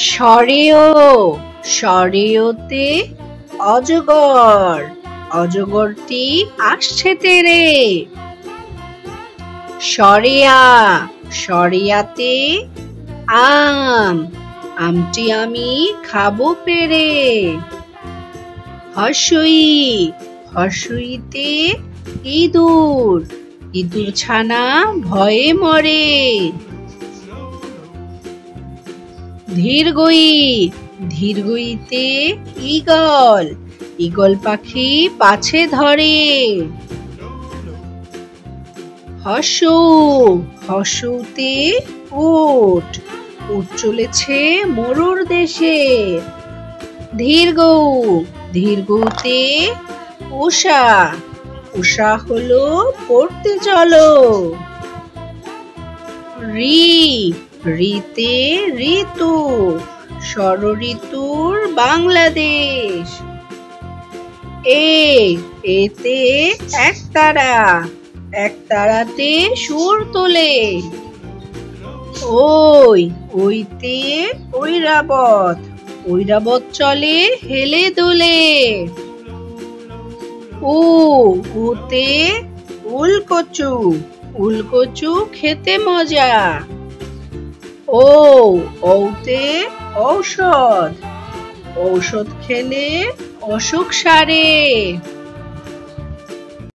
সরেও সরেওতে অজগর, অজগরটি আসছে তেরে। সরেয়া সরেয়াতে আম, আমটি আমি খাবো পেরে। হর্ষই হর্ষইতে ইঁদুর, ইঁদুর ছানা ভয়ে মরে। ধীরগই ধীরগইতে ঈগল, ঈগল পাখি পাছে ধরে। হর্ষউ হর্ষউতে উট, উট চলেছে মরুর দেশে। ধীরগৌ ধীরগৌতে উষা, উষা হলো পড়তে চলো। ঋ ঋতে ঋতু, ষড়ঋতুর বাংলাদেশ। এতে একতারা, একতারাতে সুর তোলে। ওইতে ঐরাবত, ঐরাবত চলে হেলে দুলে। উতে উলকচু, উলকচু খেতে মজা। ঔতে ঔষধ, ঔষধ খেলে অসুখ সারে।